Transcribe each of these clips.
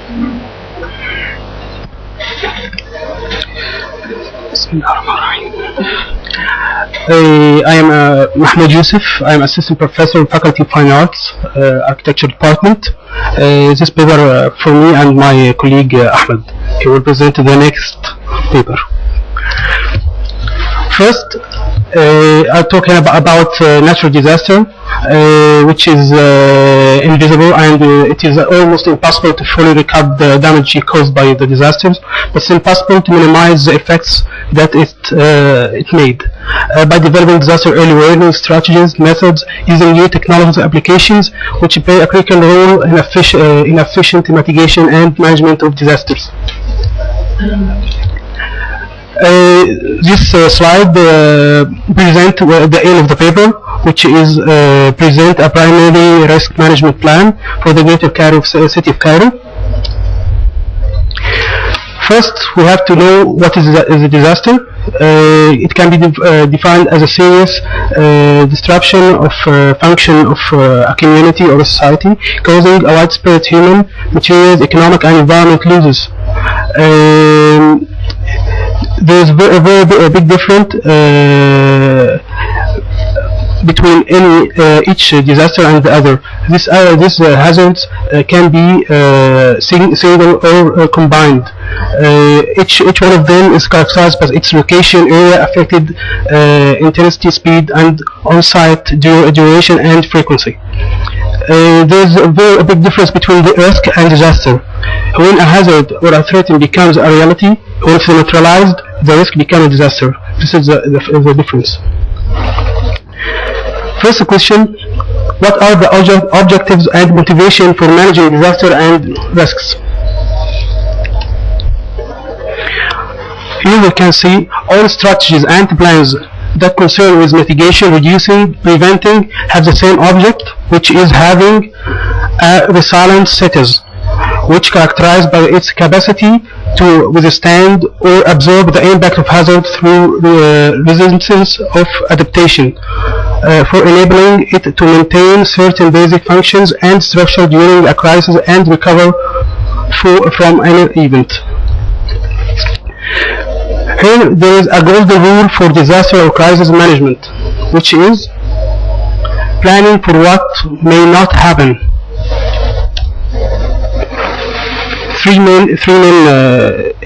I am Mahmoud Yousef. I am Assistant Professor in Faculty of Fine Arts, Architecture Department. This paper for me and my colleague Ahmed. He will present the next paper. First, I'm talking about natural disaster, which is invisible, and it is almost impossible to fully recover the damage caused by the disasters, but it's impossible to minimize the effects that it made by developing disaster early warning strategies, methods, using new technologies and applications which play a critical role in efficient mitigation and management of disasters. This slide presents the aim of the paper, which is present a primary risk management plan for the Greater Cairo city of Cairo. First, we have to know what is a disaster. It can be defined as a serious disruption of function of a community or a society, causing a widespread human, materials, economic, and environment losses. There is a big difference between each disaster and the other. These hazards can be single or combined. Each one of them is characterized by its location, area affected, intensity, speed, and on-site duration and frequency. There is a big difference between the risk and disaster. When a hazard or a threat becomes a reality, when it's neutralized, the risk becomes a disaster. This is the difference. First question: what are the objectives and motivation for managing disaster and risks? Here we can see all strategies and plans that concern with mitigation, reducing, preventing have the same object, which is having a resilient status, which characterized by its capacity to withstand or absorb the impact of hazard through the resilience of adaptation, for enabling it to maintain certain basic functions and structure during a crisis and recover from any event. Here there is a golden rule for disaster or crisis management, which is planning for what may not happen. Three main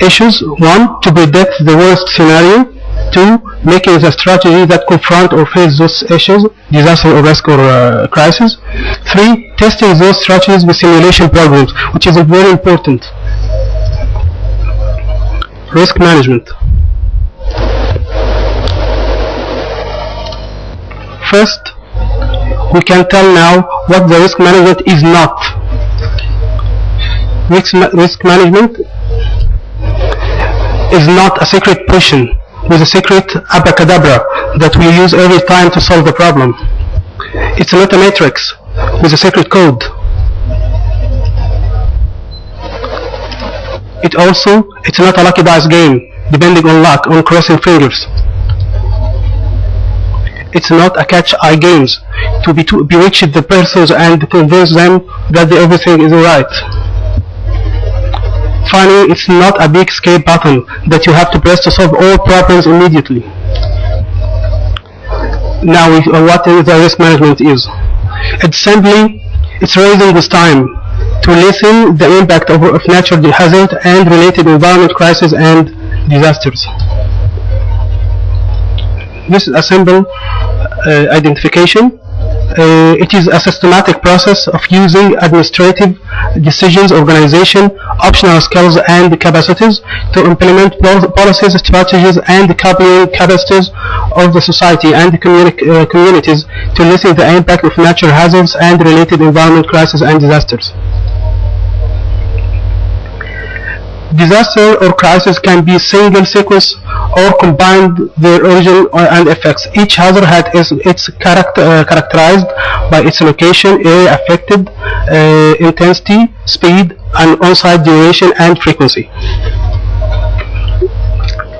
issues. One, to predict the worst scenario. Two, making a strategy that confront or face those issues, disaster or risk or crisis. Three, testing those strategies with simulation programs, which is very important. Risk management. First, we can tell now what the risk management is not. Risk management is not a secret potion with a secret abracadabra that we use every time to solve the problem. It's not a matrix with a secret code. It's not a lucky dice game, depending on luck, on crossing fingers. It's not a catch-eye games to bewitch the persons and convince them that everything is alright. Finally, it's not a big escape button that you have to press to solve all problems immediately. Now, what the risk management is? It's raising this time to lessen the impact of natural hazard and related environment crises and disasters. This is a simple identification. It is a systematic process of using administrative decisions, organization, optional skills and capacities to implement policies, strategies and coupling capacities of the society and the communities to lessen the impact of natural hazards and related environment crises and disasters. Disaster or crisis can be single sequence or combined their origin and effects. Each hazard is characterized by its location, area affected, intensity, speed, and on-site duration and frequency.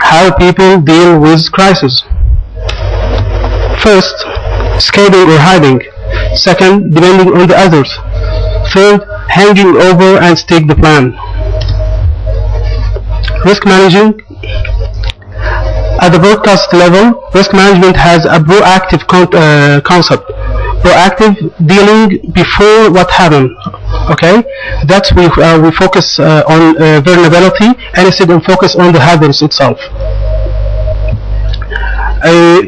How people deal with crisis. First, escaping or hiding. Second, depending on the others. Third, hanging over and stick the plan. Risk managing. At the broadcast level, risk management has a proactive concept. Proactive dealing before what happened. Okay, that's we focus on vulnerability and instead of focus on the hazards itself.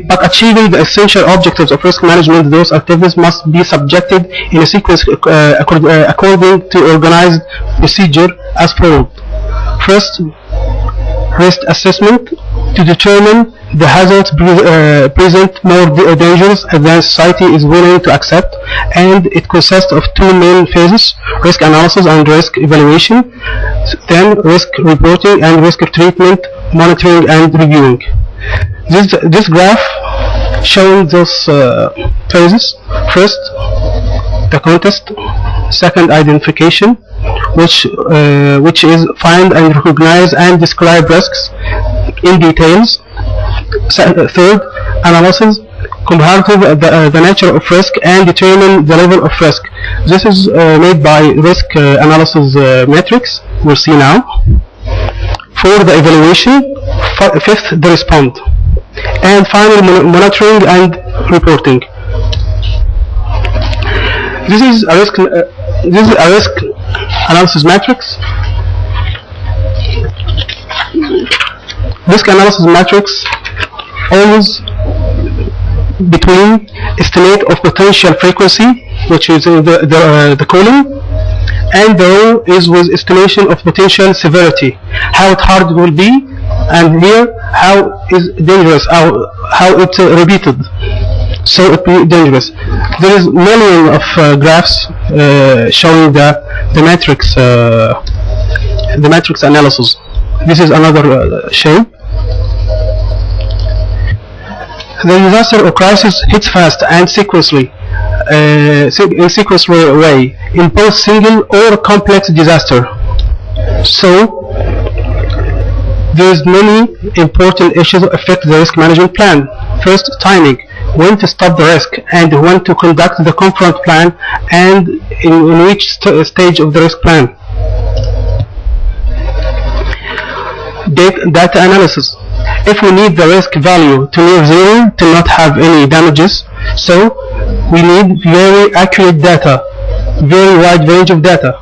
But achieving the essential objectives of risk management, those activities must be subjected in a sequence according to organized procedure as follows. First, risk assessment to determine the hazards present more dangerous than society is willing to accept, and it consists of two main phases: risk analysis and risk evaluation, then risk reporting and risk treatment, monitoring and reviewing. This graph showing those phases. First, the context. Second, identification, which is find and recognize and describe risks in details. Third, analysis, comparative the nature of risk and determine the level of risk. This is made by risk analysis metrics we'll see now. For the evaluation, fifth, the respond, and finally monitoring and reporting. This is a risk analysis matrix. Risk analysis matrix always between estimate of potential frequency, which is the column, and the row is with estimation of potential severity, how hard it will be, and here how is dangerous, how it's repeated, so it will be dangerous. There is million of graphs showing the matrix analysis. This is another shape. The disaster or crisis hits fast and sequentially, in sequential way, in both single or complex disaster. So there's many important issues that affect the risk management plan. First, timing, when to stop the risk and when to conduct the confront plan, and in which stage of the risk plan. Data analysis. If we need the risk value to near zero to not have any damages, so we need very accurate data, very wide range of data,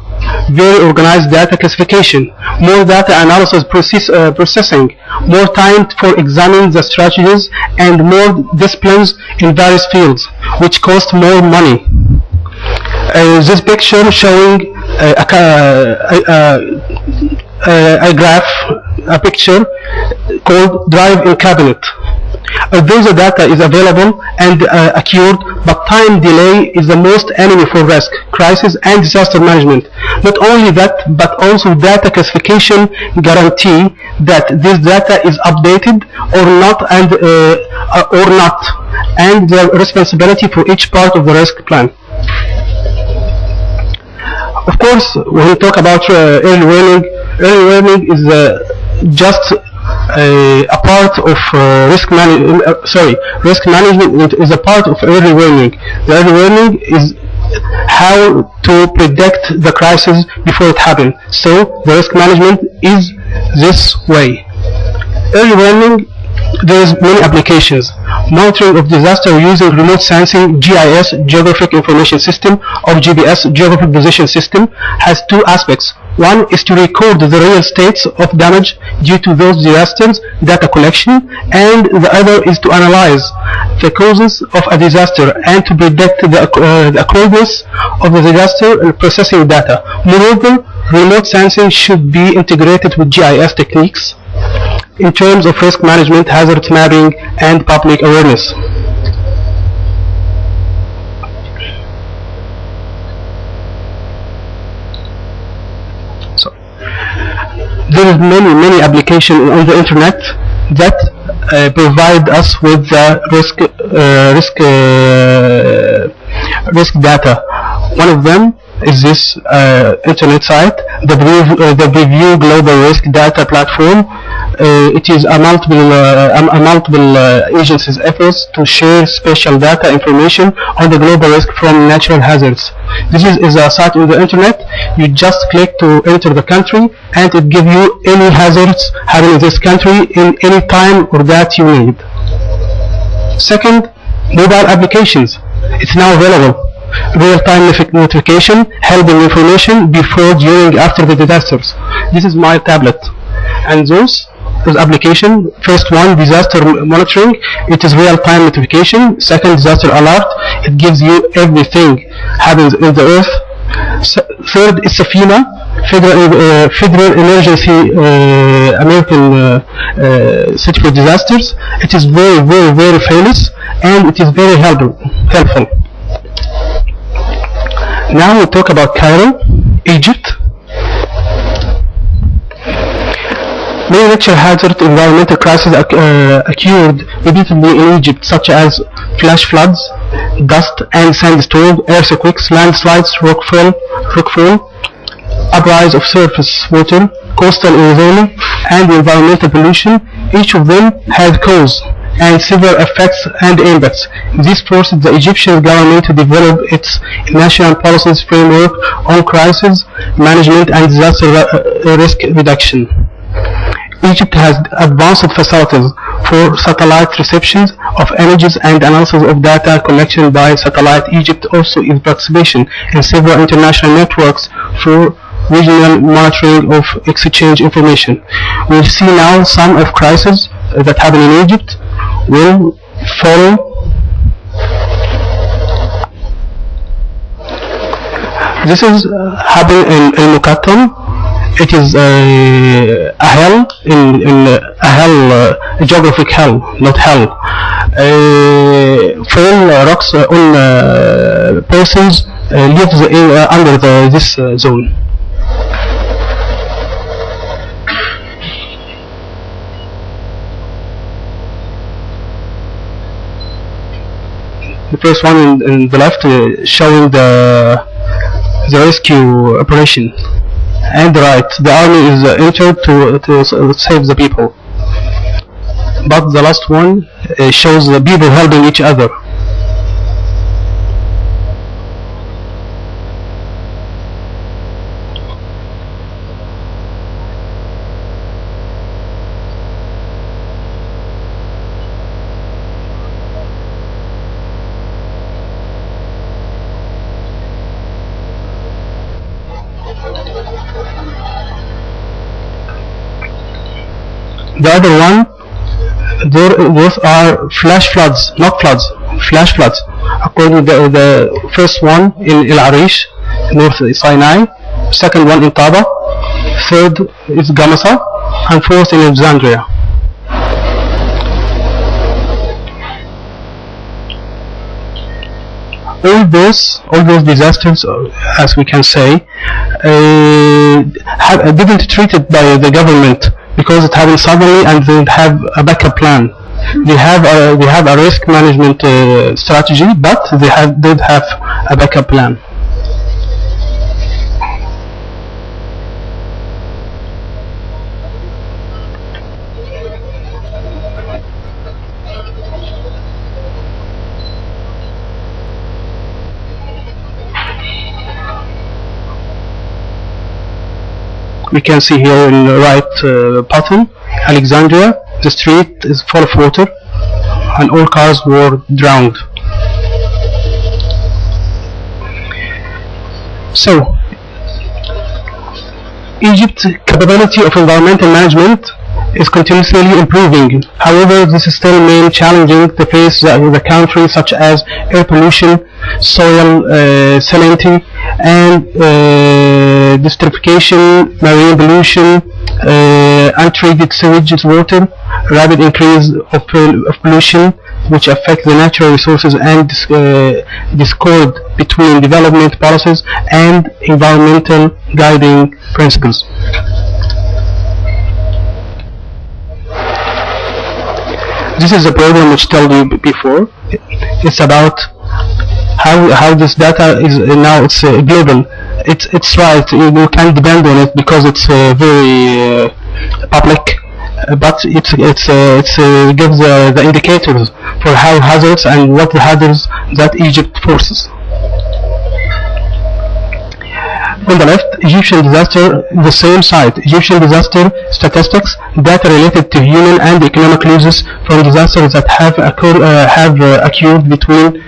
very organized data classification, more data analysis processing, more time for examining the strategies, and more disciplines in various fields, which cost more money. This picture showing a picture called drive in cabinet. Although the data is available and accurate, but time delay is the most enemy for risk, crisis and disaster management. Not only that, but also data classification guarantee that this data is updated or not, and the responsibility for each part of the risk plan. Of course, when we talk about early warning is just a part of risk management is a part of early warning. The early warning is how to predict the crisis before it happens. So the risk management is this way. Early warning, there is many applications. Monitoring of disaster using remote sensing, GIS, Geographic Information System, or GPS, Geographic Position System, has two aspects. One is to record the real states of damage due to those disasters, data collection, and the other is to analyze the causes of a disaster and to predict the occurrence of the disaster and processing data. Moreover, remote sensing should be integrated with GIS techniques in terms of risk management, hazard mapping, and public awareness. So, there is many applications on the internet that provide us with the risk data. One of them is this internet site, the Preview Global Risk Data Platform. It is a multiple agencies' efforts to share spatial data information on the global risk from natural hazards, Is a site on the internet. You just click to enter the country, and it gives you any hazards happening in this country in any time or that you need. Second, mobile applications. It's now available. Real-time notification, helping information before, during, after the disasters. This is my tablet, and those application. First one, disaster monitoring. It is real-time notification. Second, disaster alert. It gives you everything happens in the earth. Third is FEMA, Federal Emergency American Center for Disasters. It is very famous, and it is very helpful. Now we talk about Cairo, Egypt. Many natural hazard environmental crises occurred repeatedly in Egypt, such as flash floods, dust and sandstorm, earthquakes, landslides, rockfall, uprise of surface water, coastal erosion, and environmental pollution. Each of them had cause and severe effects and impacts. This forced the Egyptian government to develop its national policies framework on crisis management and disaster risk reduction. Egypt has advanced facilities for satellite reception of images and analysis of data collection by satellite. Egypt also is participation in several international networks for regional monitoring of exchange information. We'll see now some of crises that happen in Egypt. Will follow. This is happening in Muqattam. It is a hell, a hell, geographic hell, not hell. Fall rocks on persons lives under this zone. The first one in the left showing the rescue operation, and the right, the army is entered to save the people. But the last one shows the people helping each other. The other one, those are flash floods, not floods, flash floods. According to the first one in El Arish, North Sinai, second one in Taba, third is Gamasa, and fourth in Alexandria. All those disasters, as we can say, didn't treated by the government, because it happened suddenly and they didn't have a backup plan. They have a risk management strategy, but they did have a backup plan. We can see here in the right bottom, Alexandria, the street is full of water and all cars were drowned. So, Egypt's capability of environmental management is continuously improving. However, this is still main challenging to face the country, such as air pollution, soil salinity, and desertification, marine pollution, untreated sewage water, rapid increase of pollution, which affect the natural resources, and discord between development policies and environmental guiding principles. This is a problem which I told you before. It's about how this data is now. It's global. It's right. You can't depend on it because it's very public. But it gives the indicators for how hazards and what the hazards that Egypt forces. On the left, Egyptian disaster, the same site, Egyptian disaster statistics, data related to human and economic losses from disasters that have occurred between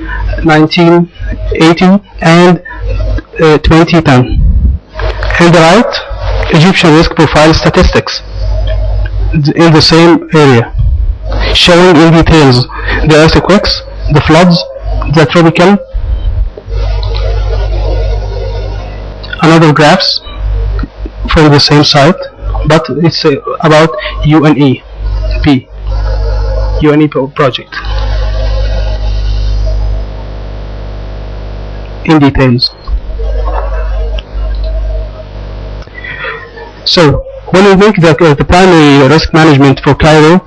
1980 and 2010. On the right, Egyptian risk profile statistics in the same area, showing in details the earthquakes, the floods, the tropical. Another graphs from the same site, but it's about UNEP project in details. So when we make the primary risk management for Cairo,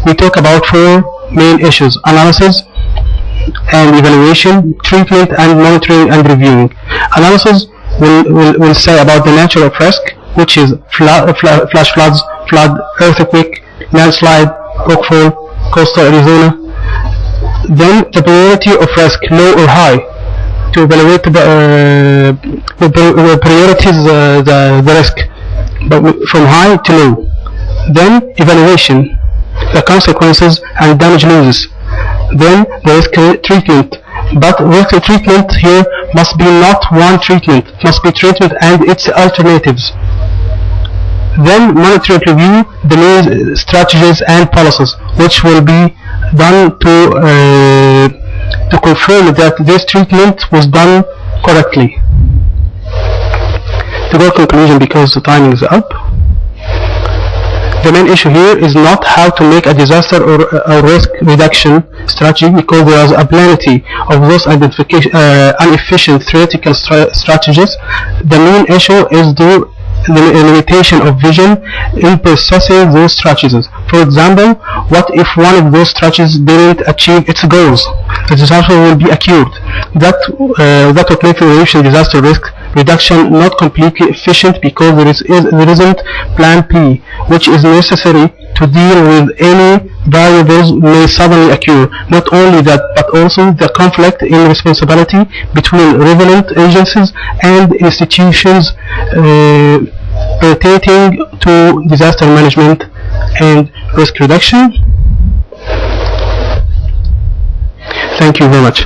we talk about four main issues: analysis and evaluation, treatment and monitoring and reviewing. Analysis will say about the nature of risk, which is flash floods, flood, earthquake, landslide, rockfall, coastal Arizona. Then the priority of risk, low or high, to evaluate priorities the risk, but from high to low. Then evaluation, the consequences and damage losses. Then the risk treatment, but risk treatment here must be not one treatment, must be treatment and its alternatives. Then monitoring review, the main strategies and policies, which will be done to confirm that this treatment was done correctly. To go to conclusion, because the timing is up, the main issue here is not how to make a disaster or a risk reduction strategy, because there is a plenty of those inefficient theoretical strategies. The main issue is the limitation of vision in processing those strategies. For example, what if one of those strategies didn't achieve its goals? The disaster will be occurred. That would make the Egyptian disaster risk reduction not completely efficient, because there isn't plan P, which is necessary to deal with any variables may suddenly occur. Not only that, but also the conflict in responsibility between relevant agencies and institutions pertaining to disaster management and risk reduction. Thank you very much.